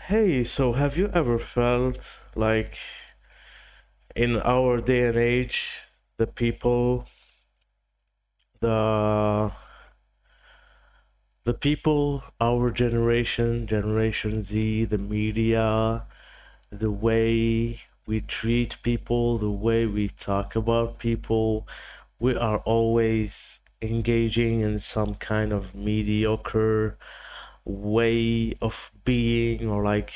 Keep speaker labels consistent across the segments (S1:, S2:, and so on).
S1: Hey, so have you ever felt like in our day and age, the people, the the people, our generation, Generation Z, the media, the way we treat people, the way we talk about people, we are always engaging in some kind of mediocre way of being or like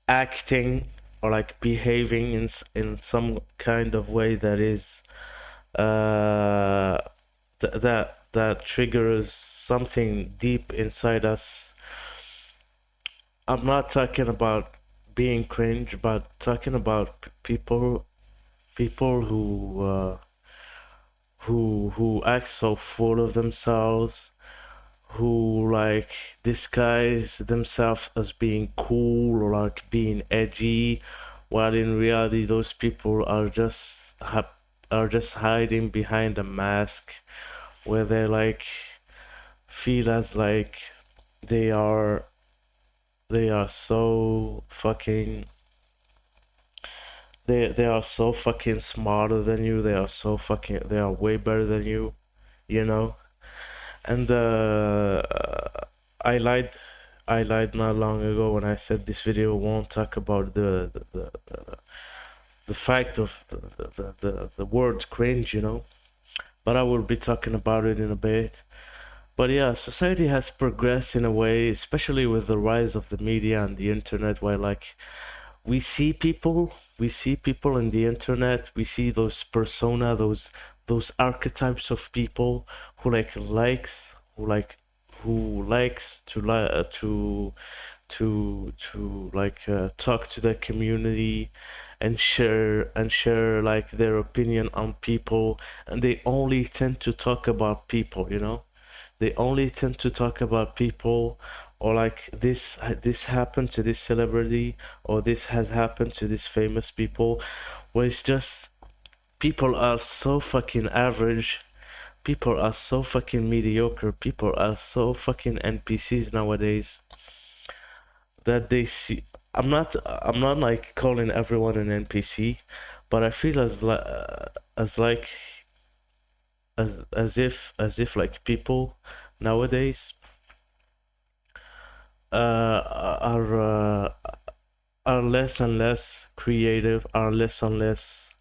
S1: acting or like behaving in some kind of way that is that triggers something deep inside us. I'm not talking about being cringe, but talking about people who act so full of themselves, who like disguise themselves as being cool or like being edgy, while in reality those people are just hiding behind a mask where they like feel as like they are they are so fucking they are so fucking smarter than you. They are way better than you know. And I lied. I lied not long ago when I said this video won't talk about the fact of the word cringe, you know. But I will be talking about it in a bit. But yeah, society has progressed in a way, especially with the rise of the media and the internet, where like we see people in the internet, we see those persona, those archetypes of people who like likes, who likes to talk to their community and share like their opinion on people, and they only tend to talk about people, you know. They only tend to talk about people, or like this happened to this celebrity, or this has happened to this famous people, where it's just people are so fucking average, people are so fucking mediocre, people are so fucking NPCs nowadays that they see. I'm not like calling everyone an NPC, but I feel as like as if like people nowadays are less and less creative, are less and less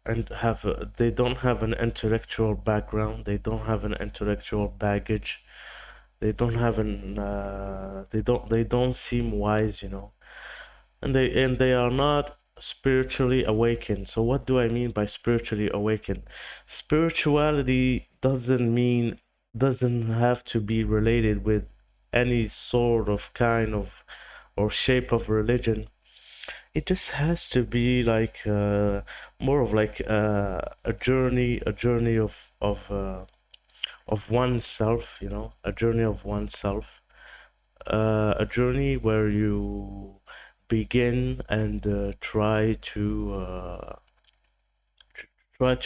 S1: and they don't have an intellectual background, they don't have an intellectual baggage, they don't seem wise, you know, and they are not spiritually awakened. So what do I mean by spiritually awakened? Spirituality doesn't have to be related with any sort of kind of or shape of religion. It just has to be like more of like a journey of oneself, you know, a journey of oneself, a journey where you begin and try to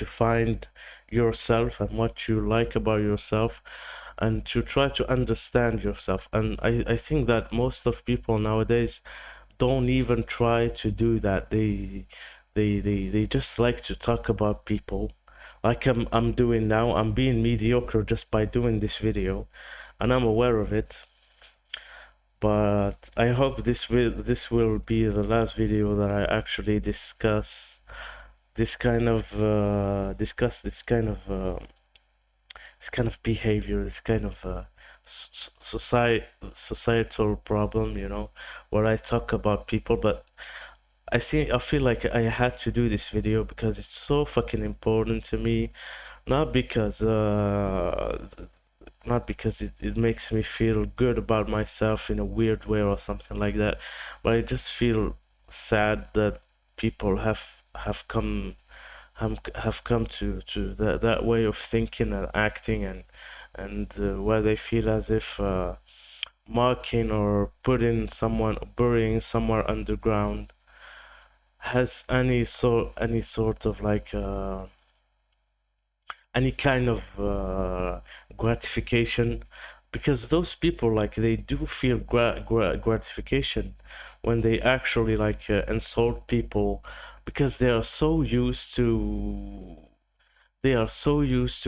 S1: find yourself and what you like about yourself, and to try to understand yourself. And I think that most of people nowadays don't even try to do that. They just like to talk about people, like I'm doing now. I'm being mediocre just by doing this video, and I'm aware of it. But I hope this will be the last video that I actually discuss this kind of behavior, this kind of societal problem, you know, where I talk about people. But I feel like I had to do this video because it's so fucking important to me, not because not because it makes me feel good about myself in a weird way or something like that, but I just feel sad that people have come to that way of thinking and acting, and where they feel as if marking or putting someone burying somewhere underground has any sort of like any kind of gratification because those people like they do feel gratification when they actually like insult people, because they are so used to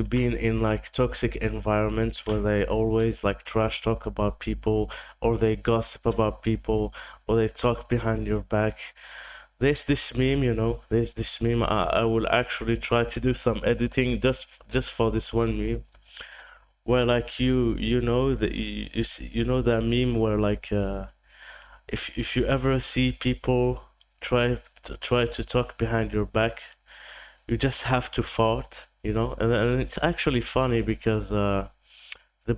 S1: being in like toxic environments where they always like trash talk about people, or they gossip about people, or they talk behind your back. There's this meme, there's this meme. I will actually try to do some editing just for this one meme, where like you know the you, see, you know that meme where like if you ever see people try to talk behind your back, you just have to fart, and it's actually funny because the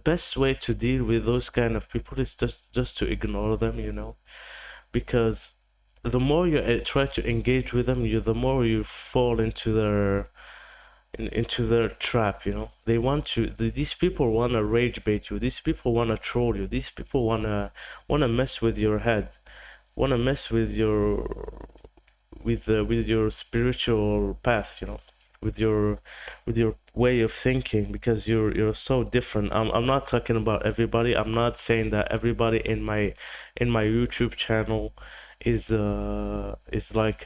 S1: best way to deal with those kind of people is just to ignore them, because the more you try to engage with them, the more you fall into their trap. They want to. These people want to rage bait you. These people want to troll you. These people wanna mess with your head. Wanna mess with your spiritual path. With your way of thinking, because you're so different. I'm not talking about everybody. I'm not saying that everybody in my YouTube channel is like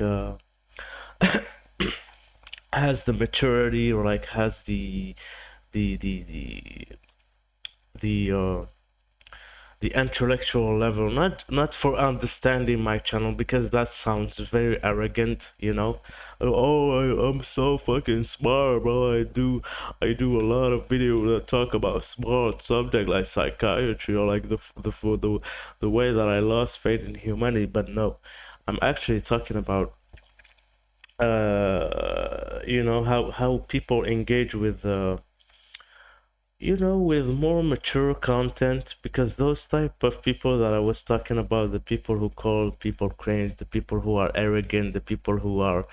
S1: has the maturity, or like has the the the the the intellectual level, not for understanding my channel, because that sounds very arrogant. Oh, I'm so fucking smart, bro. I do a lot of videos that talk about smart subject like psychiatry, or like the way that I lost faith in humanity. But no, I'm actually talking about how people engage with with more mature content, because those type of people that I was talking about, the people who call people cringe, the people who are arrogant, the people who are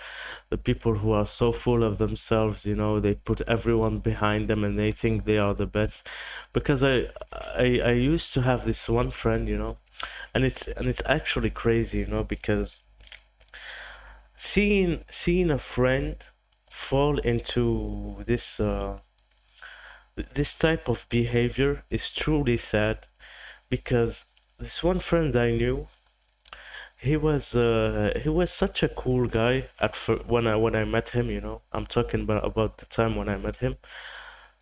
S1: so full of themselves, they put everyone behind them and they think they are the best. Because I used to have this one friend, and it's actually crazy, because seeing a friend fall into this type of behavior is truly sad. Because this one friend I knew, he was such a cool guy when I met him. I'm talking about the time when I met him.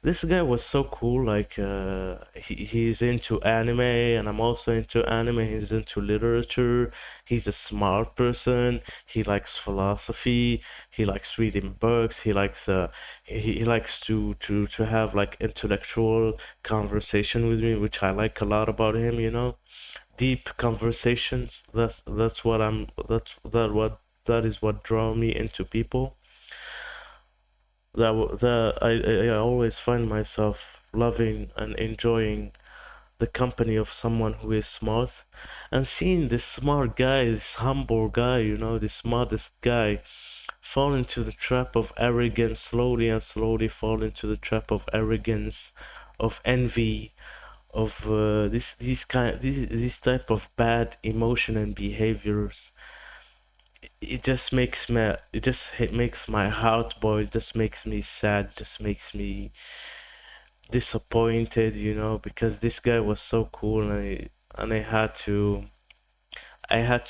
S1: This guy was so cool. Like he's into anime, and I'm also into anime. He's into literature. He's a smart person. He likes philosophy. He likes reading books. He likes to have like intellectual conversation with me, which I like a lot about him. Deep conversations. That is what draw me into people. I always find myself loving and enjoying the company of someone who is smart, and seeing this smart guy, this humble guy, the smartest guy, fall into the trap of arrogance, slowly and slowly fall into the trap of arrogance, of envy, of these type of bad emotion and behaviors. It makes my heart boil. It just makes me sad. It just makes me disappointed, because this guy was so cool, and I had to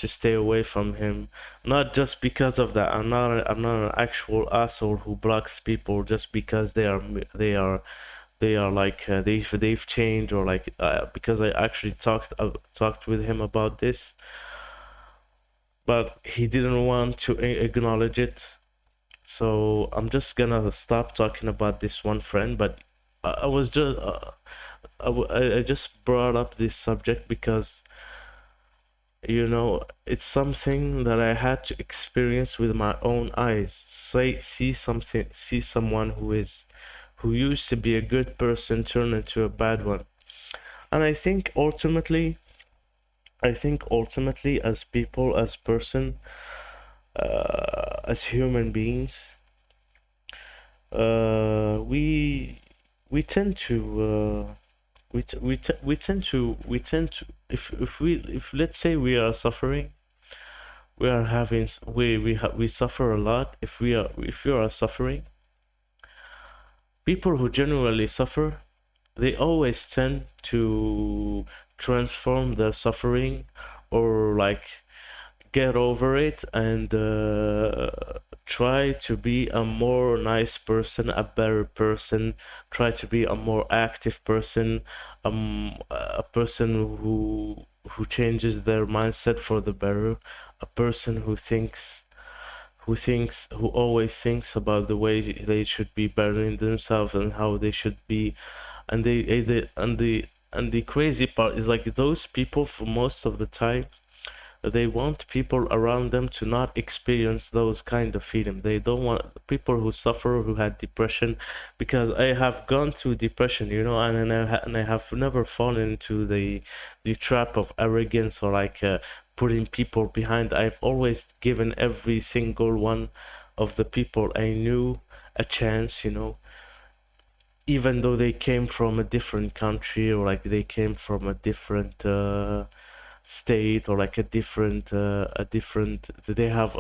S1: stay away from him. Not just because of that. I'm not an actual asshole who blocks people just because they are like they've changed, or like because I actually talked with him about this, but he didn't want to acknowledge it. So I'm just gonna stop talking about this one friend. But I was just I just brought up this subject because it's something that I had to experience with my own eyes. See someone who used to be a good person turn into a bad one. And I think ultimately, as people, as person, as human beings, we tend to we tend to if let's say we are suffering, we are having we suffer a lot. If we are suffering, people who genuinely suffer, they always tend to transform their suffering, or like get over it, and try to be a more nice person, a better person, try to be a more active person, a person who changes their mindset for the better, a person who always thinks about the way they should be bettering themselves and how they should be. And the crazy part is like those people for most of the time they want people around them to not experience those kind of feelings. They don't want people who suffer, who had depression, because I have gone through depression, and I have never fallen into the trap of arrogance or like putting people behind. I've always given every single one of the people I knew a chance, even though they came from a different country, or like they came from a different state, or like a different they have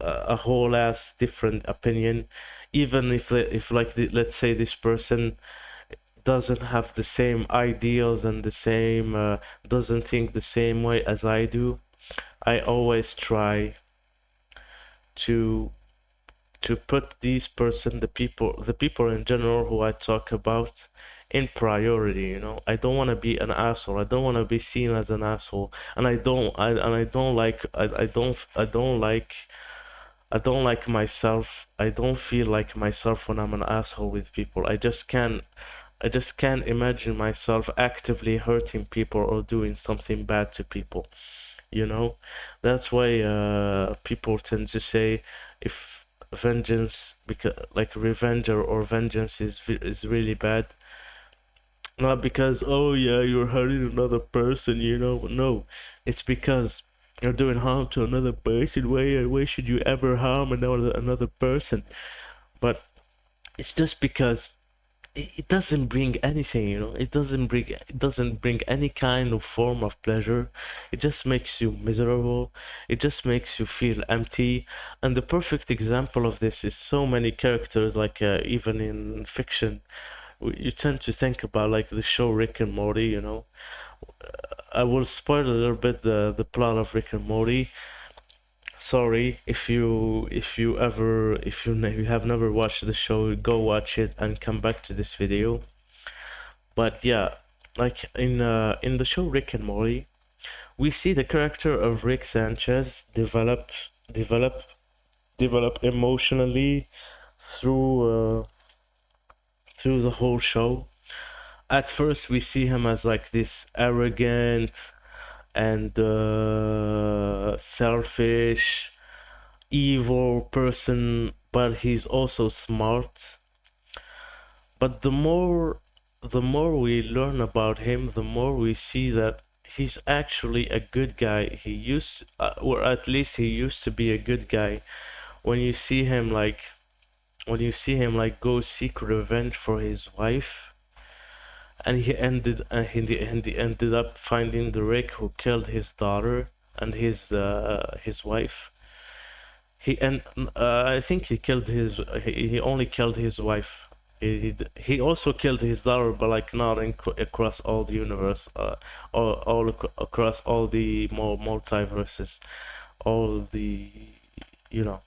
S1: a whole ass different opinion, even if like let's say this person doesn't have the same ideals and the same doesn't think the same way as I do. I always try to put these person, the people in general who I talk about, in priority. I don't want to be an asshole. I don't want to be seen as an asshole, and I don't like I don't like myself. I don't feel like myself when I'm an asshole with people. I just can't imagine myself actively hurting people or doing something bad to people. you know that's why people tend to say, if vengeance, because like revenge or vengeance is really bad, not because, oh yeah, you're hurting another person, no, it's because you're doing harm to another person. Why should you ever harm another person? But it's just because it doesn't bring anything, it doesn't bring any kind of form of pleasure. It just makes you miserable. It just makes you feel empty. And the perfect example of this is so many characters, like even in fiction, you tend to think about like the show Rick and Morty. I will spoil a little bit the plot of Rick and Morty. Sorry if you have never watched the show, go watch it and come back to this video. But yeah, like in the show Rick and Morty, we see the character of Rick Sanchez develop, develop emotionally through through the whole show. At first, we see him as like this arrogant and selfish, evil person, but he's also smart. But the more we learn about him, the more we see that he's actually a good guy. Or at least he used to be a good guy. When you see him like, go seek revenge for his wife, and he ended up finding the Rick who killed his daughter and his wife. I think he only killed his wife. He also killed his daughter, but like not across all the universe, across all the multiverses, all the you know.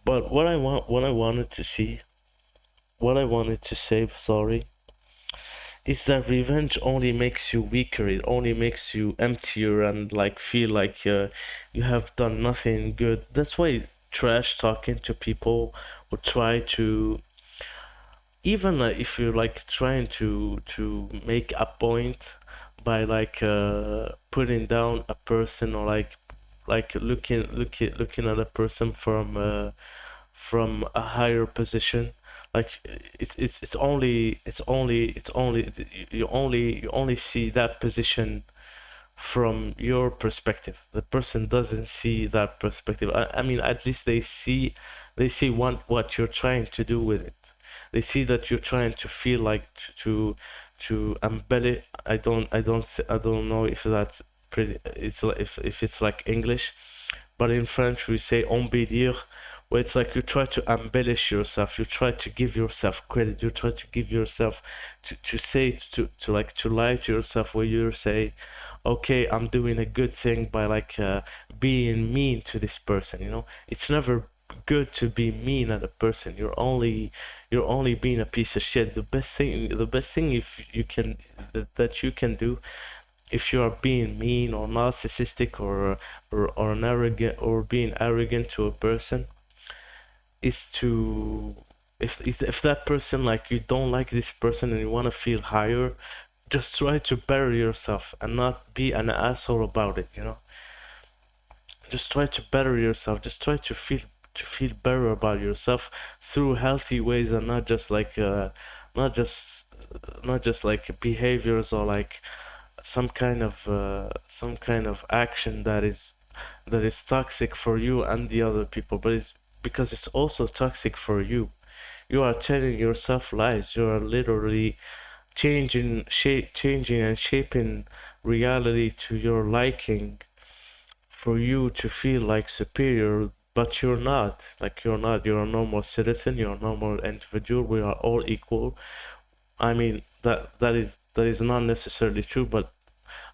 S1: But what I wanted to say, sorry, is that revenge only makes you weaker. It only makes you emptier and like feel like you have done nothing good. That's why trash talking to people, or try to, even if you're like trying to make a point by like putting down a person, or like looking at a person from a higher position. Like it's only you only see that position from your perspective. The person doesn't see that perspective. I mean, at least they see what you're trying to do with it. They see that you're trying to feel like to embellish. I don't know if that's pretty. If it's like English, but in French we say embellir, where it's like you try to embellish yourself, you try to give yourself credit, you try to give yourself to say to like to lie to yourself, where you say, okay, I'm doing a good thing by like being mean to this person, you know. It's never good to be mean at a person. You're only being a piece of shit. The best thing if you can that you can do, if you are being mean or narcissistic or an arrogant or being arrogant to a person, is to, if that person, like, you don't like this person and you want to feel higher, just try to better yourself and not be an asshole about it, you know. Just try to better yourself, just try to feel better about yourself through healthy ways, and not just like not just not just like behaviors, or like some kind of action that is toxic for you and the other people, but it's because it's also toxic for you. You are telling yourself lies. You are literally changing and shaping reality to your liking, for you to feel like superior, but you're not. Like, you're not. You're a normal citizen. You're a normal individual. We are all equal. I mean, that is not necessarily true, but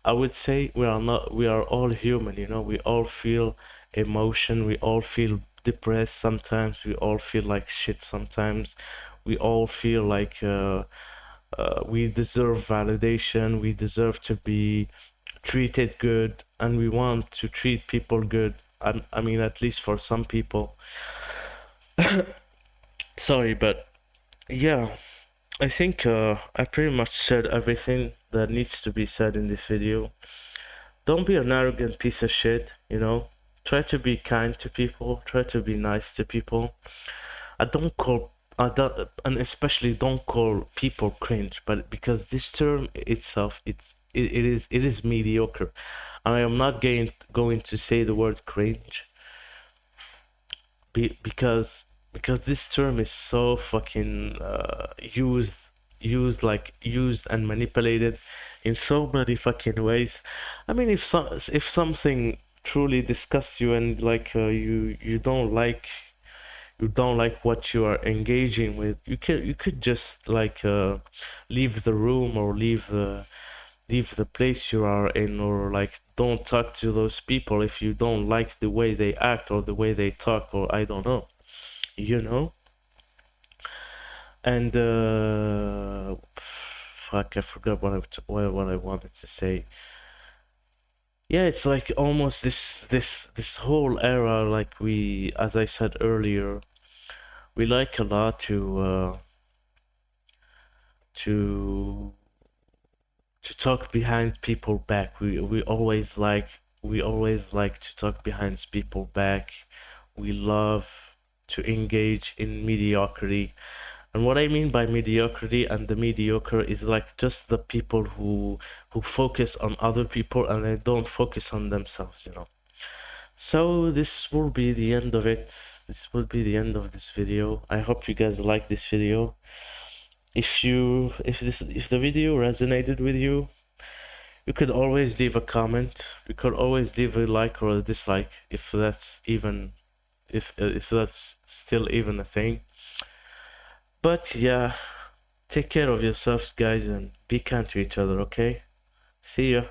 S1: I would say we are not. We are all human. You know, we all feel emotion. We all feel depressed sometimes. We all feel like shit sometimes. We all feel like we deserve validation. We deserve to be treated good, and we want to treat people good. I mean, at least for some people. Sorry, but yeah, I think I pretty much said everything that needs to be said in this video. Don't be an arrogant piece of shit, you know? Try to be kind to people, try to be nice to people. I don't call I don't, and especially don't call people cringe, but because this term itself, it is mediocre. I am not going to say the word cringe, because this term is so fucking used and manipulated in so many fucking ways. I mean, if something truly disgusts you, and like you don't like what you are engaging with, you could just like leave the room, or leave the place you are in, or like don't talk to those people if you don't like the way they act or the way they talk, or I don't know, you know. And fuck, I forgot what I wanted to say. Yeah, it's like almost this whole era, like, we, as I said earlier, we like a lot to to talk behind people back. We always like to talk behind people back. We love to engage in mediocrity. And what I mean by mediocrity and the mediocre is like just the people who focus on other people and they don't focus on themselves, you know. So this will be the end of it. This will be the end of this video. I hope you guys like this video. If the video resonated with you, you could always leave a comment. You could always leave a like or a dislike, if that's still even a thing. But yeah, take care of yourselves, guys, and be kind to each other, okay? See ya.